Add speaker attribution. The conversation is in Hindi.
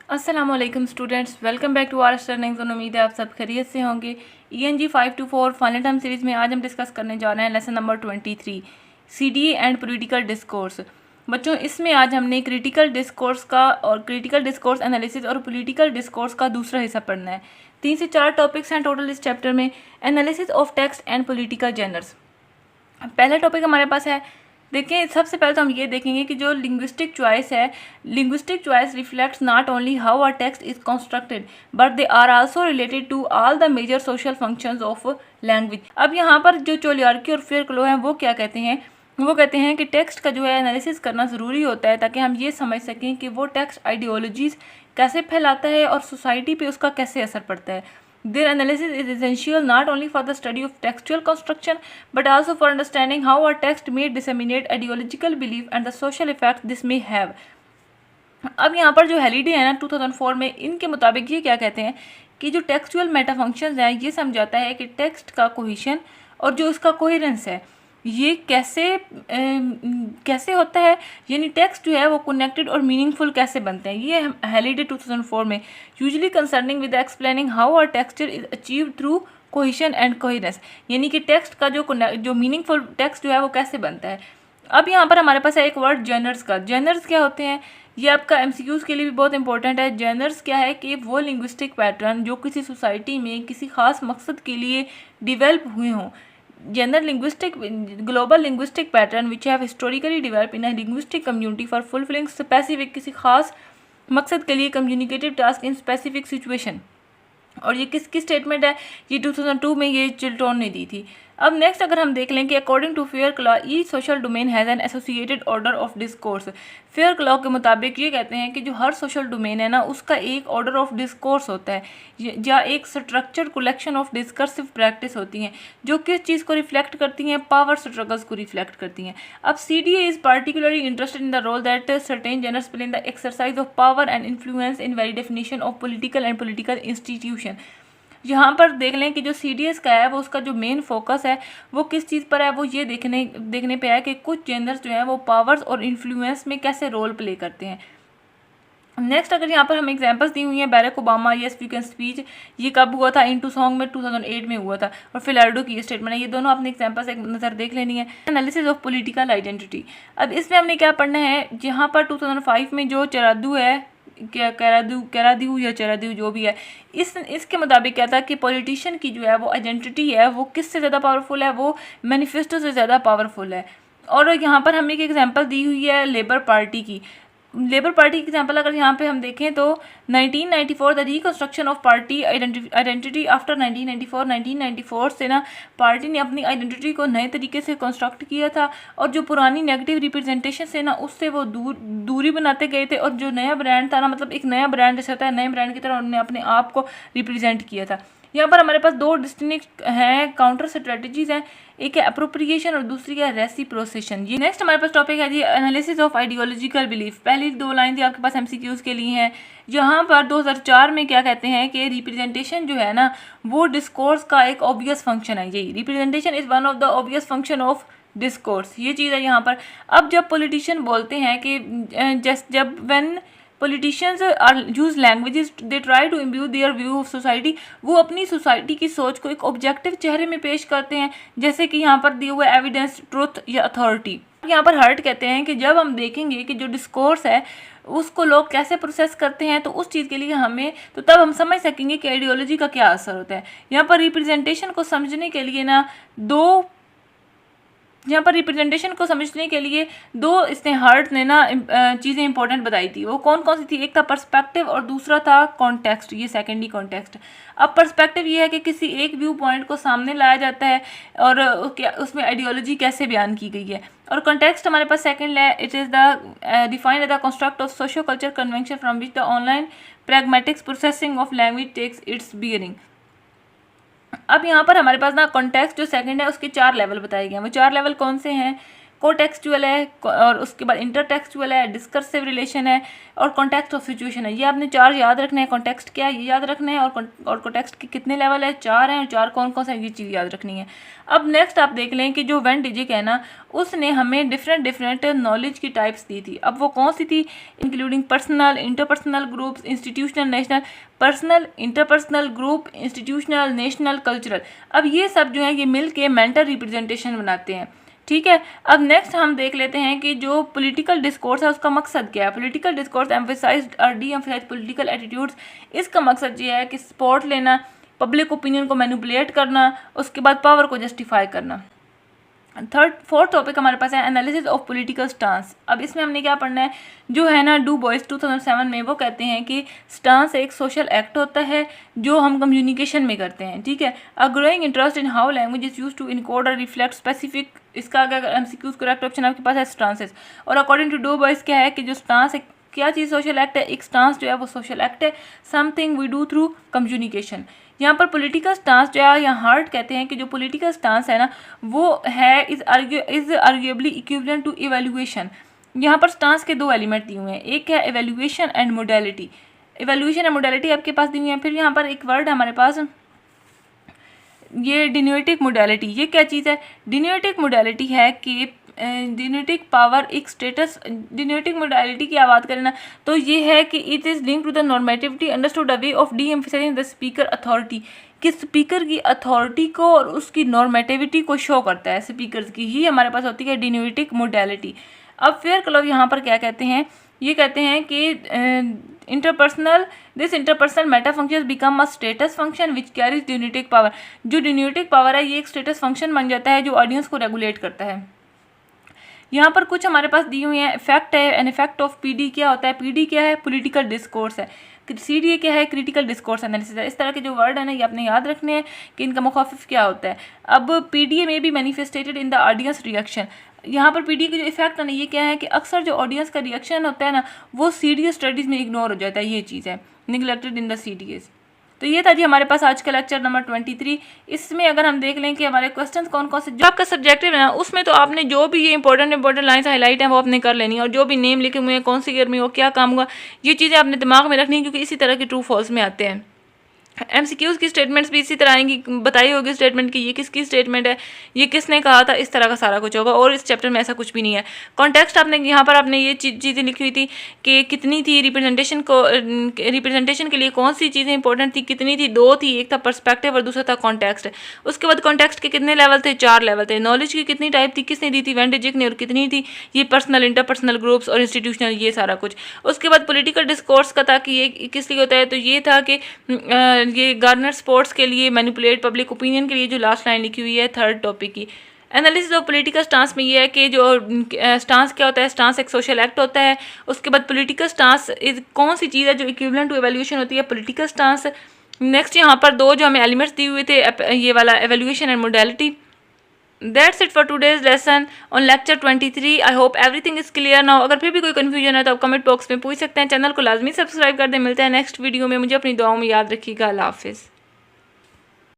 Speaker 1: अस्सलामुअलैकुम students, welcome back to our learning zone. उम्मीद है आप सब खैरियत से होंगे। ENG 524 फाइनल टर्म सीरीज़ में आज हम डिस्कस करने जा रहे हैं lesson number 23 CDA and political discourse. बच्चों, इसमें आज हमने क्रिटिकल डिस्कोर्स का और क्रिटिकल डिस्कोर्स एनालिसिस और पॉलिटिकल डिस्कोर्स का दूसरा हिस्सा पढ़ना है। 3 से 4 टॉपिक्स हैं टोटल इस चैप्टर में। Analysis of text and political genres पहला टॉपिक हमारे पास है। देखिए, सबसे पहले तो हम ये देखेंगे कि जो लिंग्विस्टिक चॉइस है, linguistic choice reflects not only how a text is constructed but they are also related to all the major social functions of language. अब यहाँ पर जो चोलियार्की और फेरक्लो हैं वो क्या कहते हैं, वो कहते हैं कि टेक्स्ट का जो है एनालिसिस करना ज़रूरी होता है ताकि हम ये समझ सकें कि वो टेक्स्ट आइडियोलॉजीज़ कैसे फैलाता है और सोसाइटी पे उसका कैसे असर पड़ता है। Their analysis is essential not only for the study of textual construction but also for understanding how a text may disseminate ideological belief and the social effects this may have. अब यहाँ पर जो हेलिडे है ना 2004 में, इनके मुताबिक ये क्या कहते हैं कि जो टेक्सचुअल मेटा फंक्शंस हैं ये समझाता है कि टेक्स्ट का कोहेशन और जो उसका कोहेरेंस है ये कैसे होता है, यानी टेक्स्ट जो है वो कनेक्टेड और मीनिंगफुल कैसे बनते हैं। ये हेलिडे 2004 में usually concerning with explaining how a texture is achieve through cohesion and coherence, यानी कि टेक्स्ट का जो मीनिंगफुल टेक्स्ट जो है वो कैसे बनता है। अब यहाँ पर हमारे पास है एक वर्ड जनर्स का। जनर्स क्या होते हैं, ये आपका MCQs के लिए भी बहुत इंपॉर्टेंट है। जनर्स क्या है कि वो लिंग्विस्टिक पैटर्न जो किसी सोसाइटी में किसी खास मकसद के लिए डिवेल्प हुए हों। General linguistic, global linguistic pattern which have historically developed in a linguistic community for fulfilling specific किसी खास मकसद के लिए communicative task in specific situation। और ये किसकी स्टेटमेंट है, ये 2002 में ये चिल्टन ने दी थी। अब नेक्स्ट अगर हम देख लें कि according to Fairclough each social domain has an associated order of discourse. Fairclough के मुताबिक ये कहते हैं कि जो हर सोशल डोमेन है ना उसका एक ऑर्डर ऑफ डिस्कोर्स होता है या एक structured collection of discursive practice होती हैं जो किस चीज़ को रिफ्लेक्ट करती हैं, पावर स्ट्रगल्स को रिफ्लेक्ट करती हैं। अब CDA is particularly interested in the role that certain genres play in the exercise of power and influence in very definition of political and political institution. यहाँ पर देख लें कि जो CDS का है वो उसका जो मेन फोकस है वो किस चीज़ पर है, वो ये देखने पे है कि कुछ जेंडर्स जो हैं वो पावर्स और इन्फ्लुएंस में कैसे रोल प्ले करते हैं। नेक्स्ट अगर यहाँ पर हम एग्जांपल्स दी हुई हैं, Barack Obama yes we can speech, ये कब हुआ था, इनटू सॉन्ग में 2008 में हुआ था, और फिलार्डो की ये स्टेटमेंट है। ये दोनों अपने एग्जांपल्स एक नज़र देख लेनी है। एनालिसिस ऑफ पॉलिटिकल आइडेंटिटी, अब इसमें हमने क्या पढ़ना है, जहाँ पर 2005 में जो चरादू है, क्या कैरादू या चरादू जो भी है, इसके मुताबिक क्या था कि पॉलिटिशियन की जो है वो आइडेंटिटी है वो किससे ज़्यादा पावरफुल है, वो मैनिफेस्टो से ज़्यादा पावरफुल है। और यहाँ पर हमने एक एग्जांपल दी हुई है लेबर पार्टी की। लेबर पार्टी की एग्जांपल अगर यहाँ पे हम देखें तो 1994 the reconstruction of party identity after 1994 से ना पार्टी ने अपनी आइडेंटिटी को नए तरीके से कंस्ट्रक्ट किया था और जो पुरानी नेगेटिव रिप्रेजेंटेशन से ना उससे वो दूरी बनाते गए थे, और जो नया ब्रांड था ना, मतलब एक नया ब्रांड जैसे होता है, नए ब्रांड की तरह उन्होंने अपने आप को रिप्रेजेंट किया था। यहाँ पर हमारे पास दो डिस्टिंक्ट हैं काउंटर स्ट्रेटजीज हैं, एक है अप्रोप्रिएशन और दूसरी है रेसिप्रोसेशन। ये नेक्स्ट हमारे पास टॉपिक है जी एनालिसिस ऑफ आइडियोलॉजिकल बिलीफ। पहली दो लाइन थी आपके पास MCQs के लिए हैं। यहाँ पर 2004 में क्या कहते हैं कि रिप्रेजेंटेशन जो है ना वो डिस्कोर्स का एक ऑब्वियस फंक्शन है। यही representation is one of the obvious function of discourse, ये चीज़ है यहाँ पर। अब जब पॉलिटिशियन बोलते हैं कि जब when politicians use languages they try to imbue their view of society, वो अपनी सोसाइटी की सोच को एक ऑब्जेक्टिव चेहरे में पेश करते हैं, जैसे कि यहाँ पर दिए हुए एविडेंस, ट्रुथ या अथॉरिटी। यहाँ पर हर्ट कहते हैं कि जब हम देखेंगे कि जो डिस्कोर्स है उसको लोग कैसे प्रोसेस करते हैं तो उस चीज़ के लिए हमें तो तब हम समझ सकेंगे कि आइडियोलॉजी का क्या असर होता है। यहाँ पर रिप्रेजेंटेशन को समझने के लिए ना यहाँ पर रिप्रेजेंटेशन को समझने के लिए दो इसने हर्ट ने ना चीज़ें इंपॉर्टेंट बताई थी। वो कौन कौन सी थी, एक था पर्सपेक्टिव और दूसरा था कॉन्टेक्स्ट, ये सेकेंडरी कॉन्टेक्स्ट। अब पर्सपेक्टिव ये है कि किसी एक व्यू पॉइंट को सामने लाया जाता है और उसमें आइडियोलॉजी कैसे बयान की गई है। और कॉन्टेक्स्ट हमारे पास सेकेंड है, it is the defined the construct of socio culture convention from which the online pragmatics processing of language takes its bearing. अब यहाँ पर हमारे पास ना कॉन्टेक्स्ट जो सेकंड है उसके 4 लेवल बताए गए हैं। वो 4 लेवल कौन से हैं, कोटेक्सचुअल है, और उसके बाद इंटरटेक्सचुअल है, डिस्कर्सिव रिलेशन है, और कॉन्टेक्स्ट ऑफ सिचुएशन है। ये आपने 4 याद रखने हैं। कॉन्टेक्स्ट क्या है ये याद रखना है, और कॉन्टेक्स्ट के कितने लेवल है, 4 हैं, और 4 कौन कौन से, ये चीज़ याद रखनी है। अब नेक्स्ट आप देख लें कि जो वेन डिजिक है ना, उसने हमें डिफरेंट नॉलेज की टाइप्स दी थी। अब वो कौन सी थी? Including personal, interpersonal groups, institutional, national. Personal, interpersonal, group, institutional, national, cultural. अब ये सब जो है ये मिल के मेंटल रिप्रेजेंटेशन बनाते हैं, ठीक है। अब नेक्स्ट हम देख लेते हैं कि जो पॉलिटिकल डिस्कोर्स है उसका मकसद क्या है। पॉलिटिकल डिस्कोर्स एम्फेसाइज्ड और डी एम्फेसाइज पॉलिटिकल एटीट्यूड्स। इसका मकसद ये है कि सपोर्ट लेना, पब्लिक ओपिनियन को मैनिपुलेट करना, उसके बाद पावर को जस्टिफाई करना। फोर्थ टॉपिक हमारे पास है एनालिसिस ऑफ पॉलिटिकल स्टांस। अब इसमें हमने क्या पढ़ना है, जो है ना डू बॉयस 2007 में वो कहते हैं कि स्टांस एक सोशल एक्ट होता है जो हम कम्युनिकेशन में करते हैं, ठीक है। A growing interest in how language is use to encode और रिफ्लेक्ट स्पेसिफिक। इसका अगर एमसीक्यूज करेक्ट ऑप्शन आपके पास है स्टांसेस। और अकॉर्डिंग टू डू बॉयस क्या है कि जो स्टांस है क्या चीज़ सोशल एक्ट है, एक स्टांस जो है वो सोशल एक्ट है, something we do through communication. यहाँ पर पॉलिटिकल स्टांस जो है, यहाँ हार्ट कहते हैं कि जो पॉलिटिकल स्टांस है ना वो है is arguably equivalent to evaluation. यहाँ पर स्टांस के 2 एलिमेंट दिए हुए हैं, एक है evaluation and modality. Evaluation and modality आपके पास दी हुई है। फिर यहाँ पर एक वर्ड है हमारे पास, ये डिनोएटिक मोडालिटी। ये क्या चीज़ है? डिनोएटिक मोडालिटी है कि डिनोएटिक पावर एक स्टेटस। डिनोएटिक मोडालिटी की बात करें ना तो ये है कि it is link to the normativity understood a way of deemphasizing the speaker authority, कि स्पीकर की अथॉरिटी को और उसकी नॉर्मेटिविटी को शो करता है स्पीकर की, ही हमारे पास होती है डिनोएटिक मोडालिटी। अब फेयर क्लब यहाँ पर क्या कहते हैं, ये कहते हैं कि interpersonal meta function become a status function which carries deontic power. जो डिनोएटिक पावर है ये एक स्टेटस फंक्शन बन जाता है जो ऑडियंस को रेगुलेट करता है। यहाँ पर कुछ हमारे पास दी हुई है। इफेक्ट है, एन इफेक्ट ऑफ पीडी क्या होता है? पीडी क्या है? पॉलिटिकल डिस्कोर्स है। सीडीए क्या है? क्रिटिकल डिस्कोर्स एनालिसिस है। इस तरह के जो वर्ड है ना ये आपने याद रखने हैं कि इनका मुखाफिफ क्या होता है। अब पीडीए में भी मैनिफेस्टेटेड इन द ऑडियंस रिएक्शन। यहाँ पर पीडीए का जो इफेक्ट है ना ये क्या है कि अक्सर जो ऑडियंस का रिएक्शन होता है ना वो सीडीएस स्टडीज़ में इग्नोर हो जाता है। ये चीज़ है निगलेक्टेड इन द सीडीएस। तो ये था जी हमारे पास आज का लेक्चर नंबर 23। इसमें अगर हम देख लें कि हमारे क्वेश्चन कौन कौन से, जो आपका सब्जेक्टिव है ना उसमें तो आपने जो भी ये इंपॉर्टेंट लाइन्स हाईलाइट हैं वो आपने कर लेनी है, और जो भी नेम लिखे हुए हैं कौन सी ईयर में हो क्या काम हुआ ये चीज़ें आपने दिमाग में रखनी है, क्योंकि इसी तरह के ट्रू फॉल्स में आते हैं। एमसीक्यूज़ की स्टेटमेंट्स भी इसी तरह आएंगी, बताई होगी स्टेटमेंट की ये किसकी स्टेटमेंट है, ये किसने कहा था, इस तरह का सारा कुछ होगा। और इस चैप्टर में ऐसा कुछ भी नहीं है। कॉन्टेक्स्ट आपने यहाँ पर आपने ये चीज़ें लिखी हुई थी कि कितनी थी रिप्रेजेंटेशन के लिए कौन सी चीज़ें इंपॉर्टेंट थी, कितनी थी, 2 थी, एक था पर्सपेक्टिव और दूसरा था कॉन्टेक्स्ट। उसके बाद कॉन्टेक्स्ट के कितने लेवल थे? 4 लेवल थे। नॉलेज की कितनी टाइप थी, किसने दी थी? वेन डिजिक ने। और कितनी थी? ये पर्सनल, इंटरपर्सनल, ग्रुप्स और इंस्टीट्यूशनल, ये सारा कुछ। उसके बाद पॉलिटिकल डिस्कोर्स का था कि ये किस लिए होता है, तो ये था कि ये गार्नर स्पोर्ट्स के लिए, मैनिपुलेट पब्लिक ओपिनियन के लिए, जो लास्ट लाइन लिखी हुई है 3rd टॉपिक की। एनालिसिस ऑफ पॉलिटिकल स्टांस में ये है कि जो स्टांस क्या होता है, स्टांस एक सोशल एक्ट होता है। उसके बाद पॉलिटिकल स्टांस कौन सी चीज़ है जो इक्विवेलेंट टू एवैल्यूएशन होती है, पॉलिटिकल स्टांस। नेक्स्ट यहाँ पर 2 जो हमें एलिमेंट्स दिए हुए थे, ये वाला evaluation and modality. That's it for today's lesson on lecture 23. I hope everything is clear now. अगर फिर भी कोई कन्फ्यूजन है तो आप कमेंट बॉक्स में पूछ सकते हैं। चैनल को लाजमी सब्सक्राइब कर दें। मिलते हैं नेक्स्ट वीडियो में। मुझे अपनी दुआओं में याद रखिएगा। अल्लाह हाफिज़।